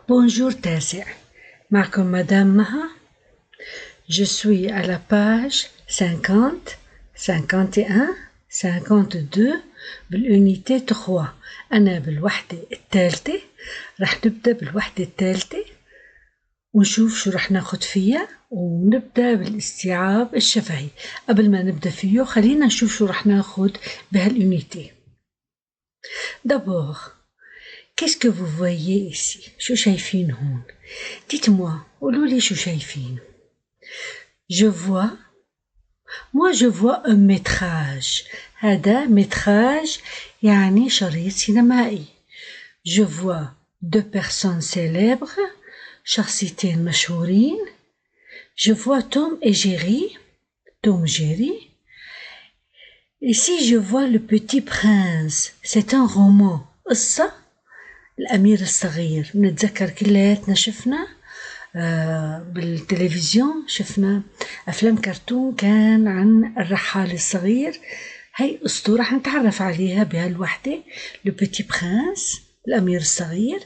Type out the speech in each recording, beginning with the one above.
Bonjour تاسع، معكم مدام مها. Je suis à la page 50, 51, 52 بالunité 3. أنا بالوحدة الثالثة، رح نبدأ بالوحدة الثالثة ونشوف شو رح ناخد فيها، ونبدأ بالاستيعاب الشفهي. قبل ما نبدأ فيه خلينا نشوف شو رح ناخد بهالunité. D'abord, qu'est-ce que vous voyez ici? شو شايفين هون؟ Dites-moi, قولوا لي شو شايفين. Je vois, moi je vois un métrage. هذا métrage يعني شريط سينمائي. Je vois deux personnes célèbres, شخصيتين مشهورين. Je vois Tom et Jerry, Tom Jerry. Ici je vois Le Petit Prince, c'est un roman. قصة الأمير الصغير. نتذكر كلياتنا شفنا بالتلفزيون، شفنا أفلام كرتون كان عن الرحال الصغير. هاي قصته رح نتعرف عليها بهالوحدة، Le Petit Prince، الأمير الصغير.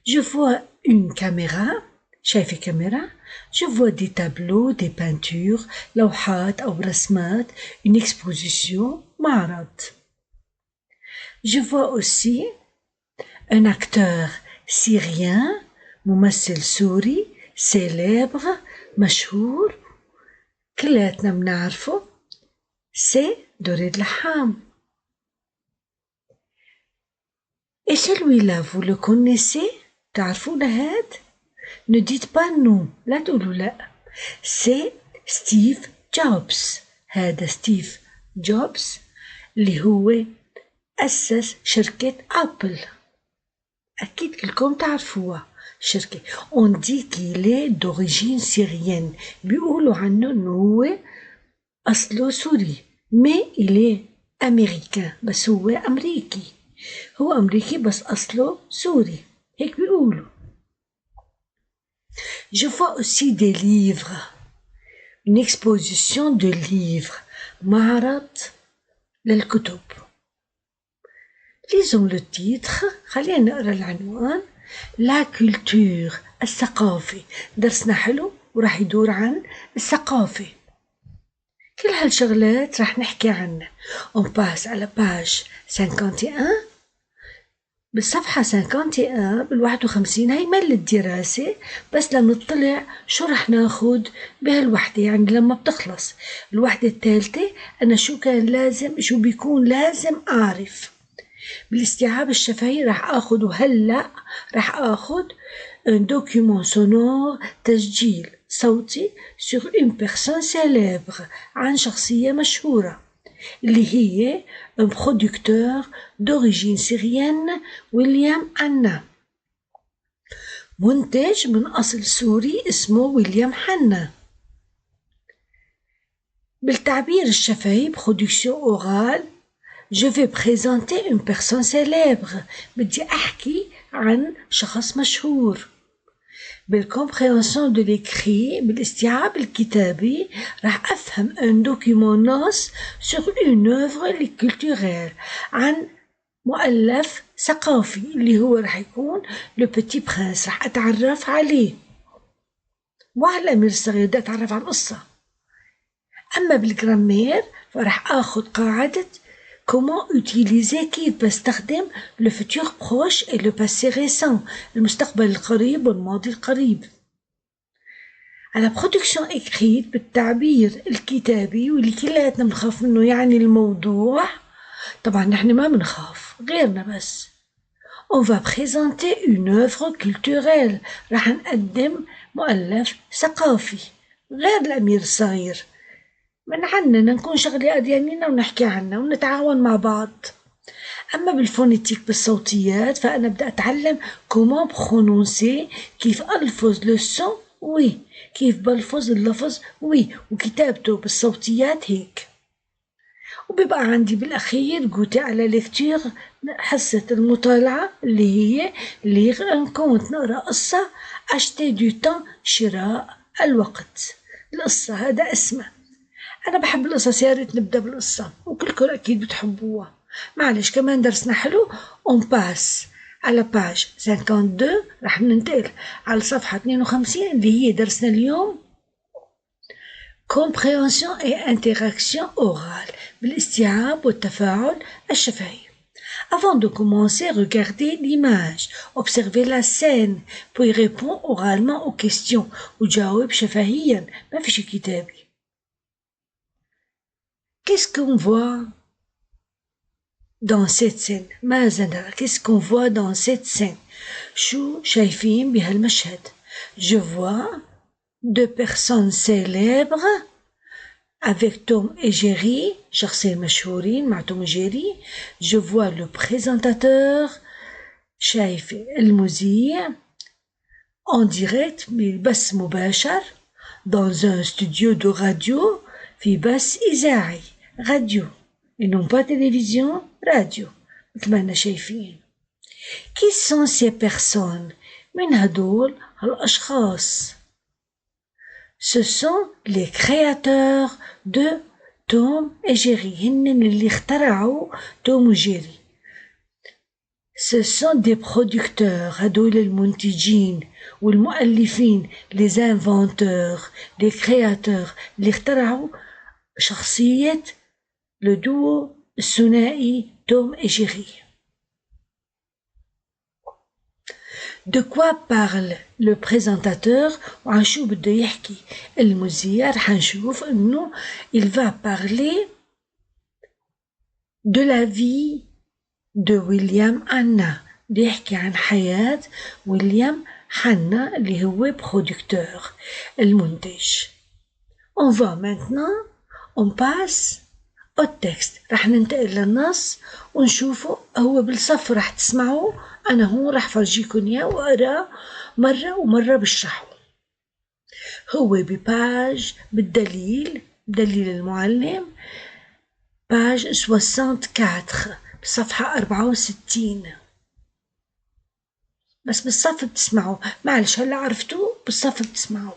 Je vois une caméra، شايفة كاميرا. Je vois des tableaux, des peintures، لوحات أو رسمات. Une exposition، معرض. Je vois aussi un acteur syrien، ممثل سوري célèbre، مشهور، كلاتنا بنعرفه، c'est دريد لحام. Et celui-là, vous le connaissez؟ تعرفون هاد؟ Ne dites pas non، لا تقولوا لا. c'est ستيف جوبز. هذا ستيف جوبز اللي هو أسس شركة أبل. أكيد كلكم تعرفوها شركة. On dit qu'il est d'origine syrienne. بيقولوا عنه إنه هو أصله سوري. mais il est américain، بس هو أمريكي. هو أمريكي بس أصله سوري، هيك بيقولوا. Je vois aussi des livres. Une exposition de livres، معرض للكتب. lisons le titre، خلينا نقرأ العنوان. La culture، الثقافة. درسنا حلو وراح يدور عن الثقافة. كل هالشغلات راح نحكي عنها. On passe à la page 51. بالصفحة 51 بال51 هي مل الدراسة، بس لنطلع شو رح ناخد بهالوحدة، يعني لما بتخلص الوحدة الثالثة أنا شو بيكون لازم أعرف. بالاستيعاب الشفهي رح آخد، وهلأ رح آخد un document sonore، تسجيل صوتي sur une personne célèbre، عن شخصية مشهورة اللي هي un producteur d'origine syrienne، ويليام عنا، منتج من أصل سوري اسمه ويليام حنا. بالتعبير الشفهي production orale، je vais présenter une personne célèbre، بدي أحكي عن شخص مشهور. بالcompréhension de l'écrit، بالاستيعاب الكتابي، راح أفهم un document noce sur une œuvre culturelle، عن مؤلف ثقافي اللي هو راح يكون Le Petit Prince، راح أتعرف عليه وعلى الأمير الصغير، بدي أتعرف على القصة. أما بالجرامير فراح آخد قاعدة comment utiliser، كيف بستخدم le futur proche et le passé récent، المستقبل القريب والماضي القريب. على production écrite، بالتعبير الكتابي واللي كلياتنا بنخاف منه، يعني الموضوع. طبعا نحن ما بنخاف غيرنا بس. on va présenter une œuvre culturelle، راح نقدم مؤلف ثقافي غير الأمير الصغير. من عننا نكون شغلي قديانينا ونحكي عنها ونتعاون مع بعض. أما بالفونيتيك، بالصوتيات، فأنا بدأ أتعلم comment prononcer، كيف ألفظ le son، وي كيف بلفظ اللفظ، وي وكتابته بالصوتيات هيك. وبيبقى عندي بالأخير جوتي على ليكتير، حصة المطالعة اللي هي ليغ ان كونت، نقرأ قصة. أشتي دو تان، شراء الوقت. القصة هذا اسمه. أنا بحب القصص، يا ريت نبدأ بالقصة وكلكم أكيد بتحبوها. معلش كمان درسنا حلو. on passe على باج 52 راح ننتقل على صفحة 52 اللي هي درسنا اليوم compréhension et interaction orale بالاستيعاب والتفاعل الشفهي. Avant de commencer, regardez l'image, observez la scène, puis répondez oralement aux questions وجاوب شفهيا ما فيش كتابي. Qu'est-ce qu'on voit dans cette scène؟ ماذا نرى؟ Qu'est-ce qu'on voit dans cette scène؟ شو شايفين بهالمشهد؟ Je vois deux personnes célèbres avec Tom et Jerry, شخصين مشهورين مع توم وجيري. Je vois le présentateur, شايف المذيع en direct ببث مباشر dans un studio de radio في بث إذاعي راديو et non pas télévision راديو مثل ما احنا شايفين. Qui sont ces personnes؟ من هدول الأشخاص؟ Ce sont les créateurs de Tom et Jerry. هن اللي اخترعوا توم وجيري. Ce sont des producteurs. هدول المنتجين والمؤلفين les inventeurs les créateurs اللي اخترعوا شخصية le duo الثنائي توم et Jerry. De quoi parle le présentateur؟ وعن شو بده يحكي المذيع؟ رح نشوف انه il va parler de la vie de William Hanna. بده يحكي عن حياة ويليام حنا اللي هو producteur المنتج. On va maintenant on passe au texte. رح ننتقل للنص ونشوفه. هو بالصف رح تسمعوه. أنا هون رح فرجيكم إياه وأقرأ مرة ومرة بشرحه. هو بباج بالدليل دليل المعلم باج 64 بصفحة 64. بس بالصف بتسمعوا. معلش هلا عرفتوه بالصف بتسمعوا.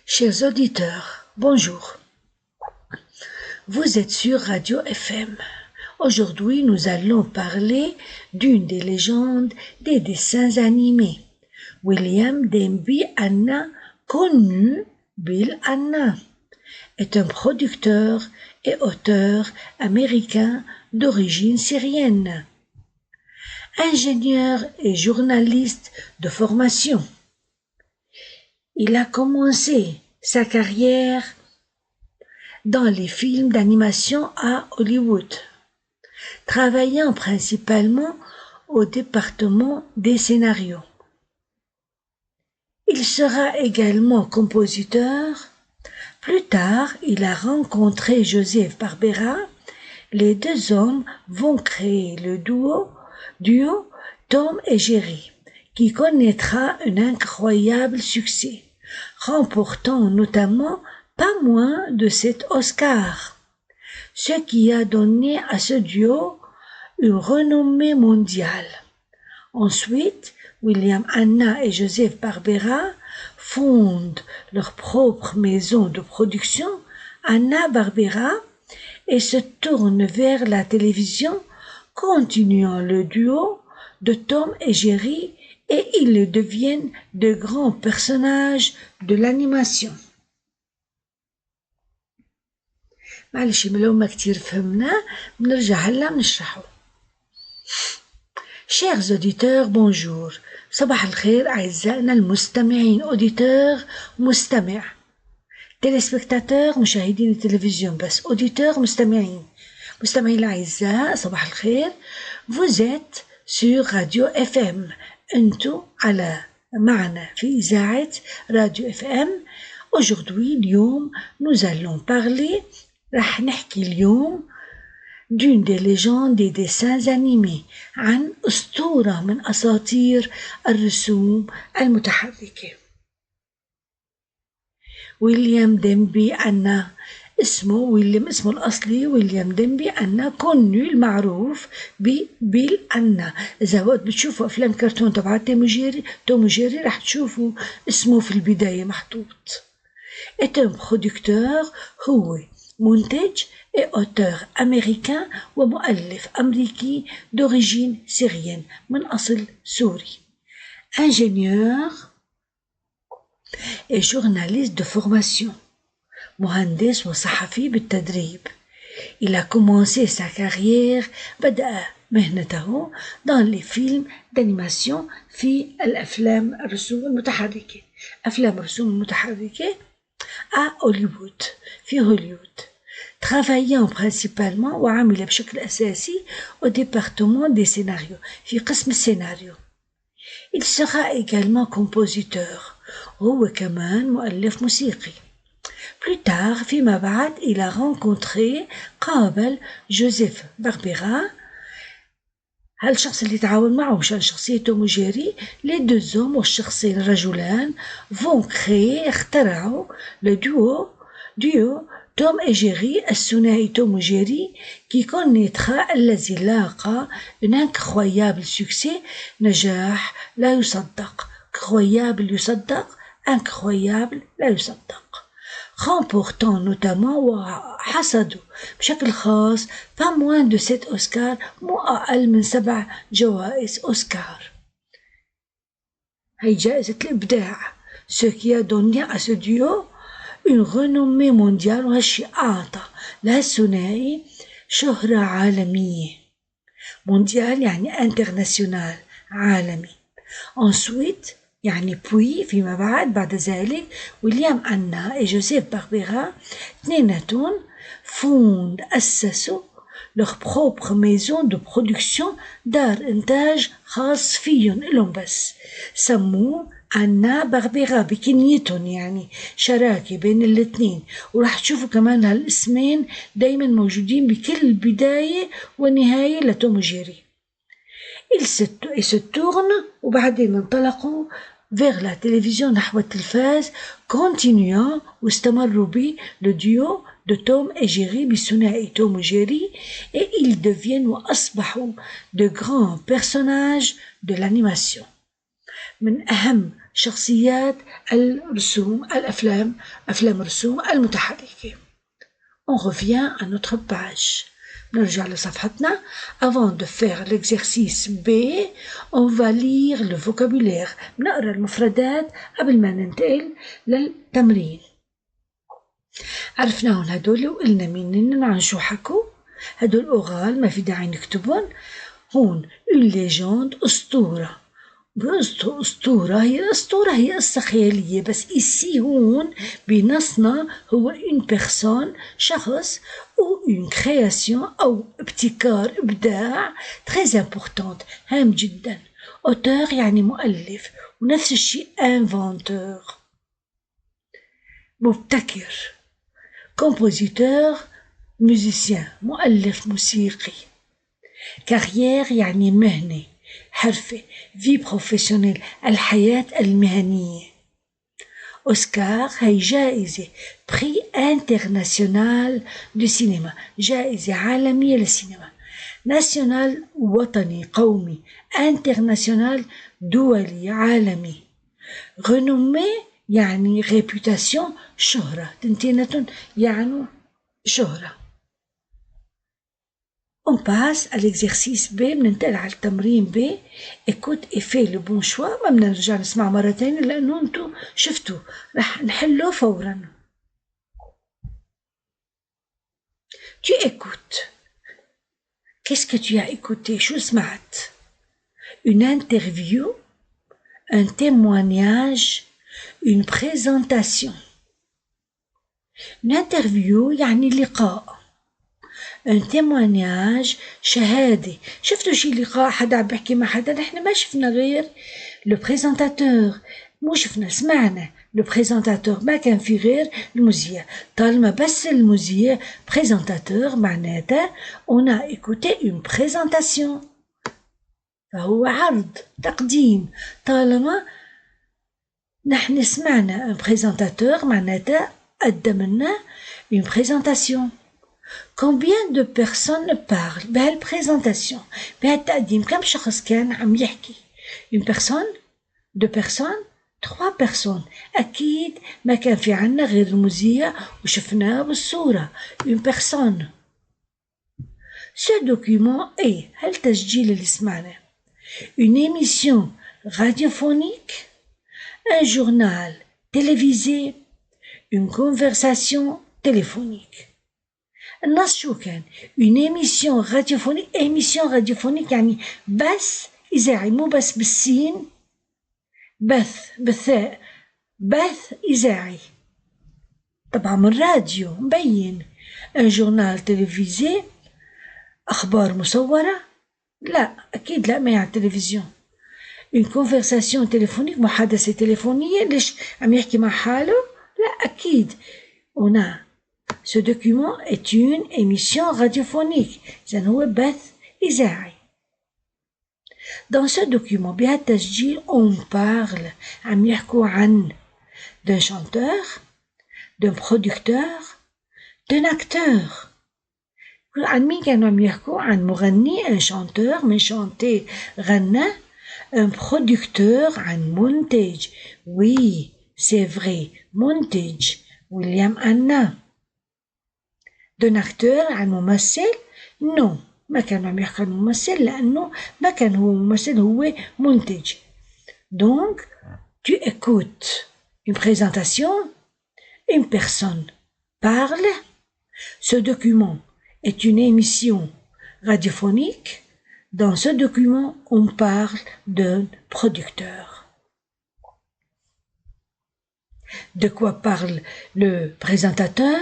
Chers auditeurs, bonjour. Vous êtes sur Radio FM. Aujourd'hui, nous allons parler d'une des légendes des dessins animés, William Denby Hanna, connu Bill Hanna, est un producteur et auteur américain d'origine syrienne, ingénieur et journaliste de formation. Il a commencé sa carrière dans les films d'animation à Hollywood, travaillant principalement au département des scénarios. Il sera également compositeur. Plus tard, il a rencontré Joseph Barbera. Les deux hommes vont créer le duo Tom et Jerry, qui connaîtra un incroyable succès, remportant notamment pas moins de 7 Oscars, ce qui a donné à ce duo une renommée mondiale. Ensuite, William Hanna et Joseph Barbera fondent leur propre maison de production, Hanna-Barbera, et se tournent vers la télévision, continuant le duo de Tom et Jerry, et ils deviennent de grands personnages de l'animation. معلش لو ما كتير فهمنا بنرجع هلا بنشرحه. Chers auditeurs, bonjour. صباح الخير أعزائنا المستمعين. auditeur مستمع. téléspectateur مشاهدين التلفزيون بس. auditeur مستمعين. مستمعين الأعزاء صباح الخير. Vous êtes sur Radio FM. أنتم معنا في إذاعة راديو FM. Aujourd'hui, اليوم nous allons parler رح نحكي اليوم d'une des légendes des dessins animés عن أسطورة من أساطير الرسوم المتحركة. ويليام ديمبي هانا اسمه الأصلي ويليام ديمبي هانا كونو المعروف ببيل هانا. إذا وقت بتشوفوا أفلام كرتون تبع توم وجيري رح تشوفوا اسمه في البداية محطوط. est un producteur هو منتج et auteur américain ومؤلف أمريكي d'origine syrienne من أصل سوري. Ingénieur et journaliste de formation. مهندس وصحفي بالتدريب. Il a commencé sa carrière بدأ مهنته dans les films d'animation في الأفلام الرسوم المتحركة أفلام الرسوم المتحركة à Hollywood في هوليوود travaillant principalement وعمل بشكل أساسي au département des scénarios في قسم السيناريو. Il sera également compositeur هو كمان مؤلف موسيقي. Plus tard فيما بعد il a rencontré قابل جوزيف باربيرا هالشخص اللي تعاون معه مشان شخصية توم وجيري. les deux hommes والشخصين الرجلان vont créer اخترعوا le duo توم et الثنائي توم وجيري qui connaîtra الذي لاقى un incroyable succès نجاح لا يصدق. incroyable يصدق incroyable لا يصدق. remportant notamment وحصدوا بشكل خاص pas moins de 7 أوسكار مو أقل من 7 جوائز أوسكار. هي جائزة الإبداع ce qui a donné à ce duo une renommée mondiale وهالشي أعطى لهالثنائي شهرة عالمية. مونديال يعني international عالمي. ensuite يعني puis فيما بعد ذلك ويليام أنا وجوزيف باربيرا اثنيناتهم أسسوا leur propre maison de production دار إنتاج خاص فيهم إلهم بس سموه أنا باربيرا بكنيتهم يعني شراكة بين الاثنين. وراح تشوفوا كمان هالاسمين دايما موجودين بكل بداية ونهاية لتوم وجيري. ils se tournent وبعدين انطلقوا vers la télévision نحو التلفاز continuant واستمروا ب le duo de Tom et Jerry بالثنائي توم وجيري et ils deviennent وأصبحوا de grands personnages de l'animation من أهم شخصيات الرسوم أفلام الرسوم المتحركة. On revient à notre page. نرجع لصفحتنا. Avant de faire l'exercice B, on va lire le vocabulaire. نقرأ المفردات قبل ما ننتقل للتمرين. عرفناهم هدول وقلنا مين عن شو حكوا. هدول أورال ما في داعي نكتبهم. هون une légende أسطورة. أسطورة هي قصة خيالية بس إيسي هون بنصنا هو une personne شخص أو une création أو ابتكار إبداع très importante هام جدا. auteur يعني مؤلف ونفس الشيء inventeur مبتكر. compositeur musicien مؤلف موسيقي. carrière يعني مهنة حرفة vie professionnelle الحياة المهنية. أوسكار هي جائزة prix international du cinéma جائزة عالمية للسينما. national وطني قومي international دولي عالمي. renommé يعني réputation شهرة تنتينة يعني شهرة. On passe à l'exercice B بننتقل على التمرين B. écoute et fais le bon choix. ما بدنا نرجع نسمع مرة تانية لأنه انتو شفتوا رح نحله فورا. tu écoutes. qu'est-ce que tu as écouté شو سمعت؟ une interview un témoignage une présentation. une interview يعني لقاء. un témoignage شهادة. شفتوا شي لقاء حدا عم بحكي مع حدا نحن ما شفنا غير le présentateur مو شفنا سمعنا le présentateur ما كان في غير المذيع. طالما بس المذيع présentateur معناتها on a écouté une présentation فهو عرض تقديم. طالما نحن سمعنا un présentateur معناتها قدم لنا une présentation. combien de personnes parlent بهالبريزنتاسيون بهالتقديم كم شخص كان عم يحكي؟ une personne deux personnes 3 personnes. أكيد ما كان في عنا غير المذيع وشفناه بالصورة une personne Ce document est هالتسجيل اللي سمعناه une émission radiophonique, un journal télévisé, une conversation téléphonique. النص شو كان؟ une émission radiophonique يعني بث إذاعي مو بس بالسين بثاء بث إذاعي طبعا من راديو مبين un journal télévisé أخبار مصورة لا أكيد لا ما هي على التلفزيون une conversation téléphonique محادثة تليفونية ليش عم يحكي مع حاله لا أكيد هنا ce document est une émission radiophonique إذن هو بث إذاعي dans ce document بهالتسجيل on parle عم يحكوا عن d'un chanteur d'un producteur d'un acteur عن مين كانوا عم يحكوا عن مغني un chanteur من chanter غنى un producteur عن منتج oui c'est vrai منتج ويليام أنا d'un acteur عن ممثل non ما كانوا عم يحكوا عن ممثل لأنه ما كان هو ممثل هو منتج donc tu écoutes une présentation une personne parle ce document est une émission radiophonique. Dans ce document, on parle d'un producteur. De quoi parle le présentateur?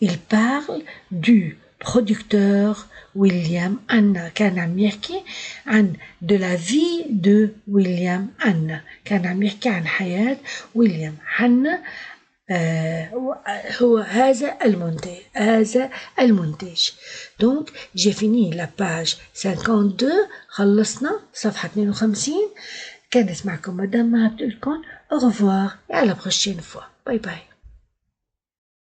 Il parle du producteur William Anna. كان عم يحكي عن de la vie de William Anna. كان عم يحكي عن حياة ويليام حنا هو هذا المنتج donc j'ai fini la page 52 خلصنا صفحة 52 كانت معكم مدام ما بتقولكم au revoir et à la prochaine fois bye bye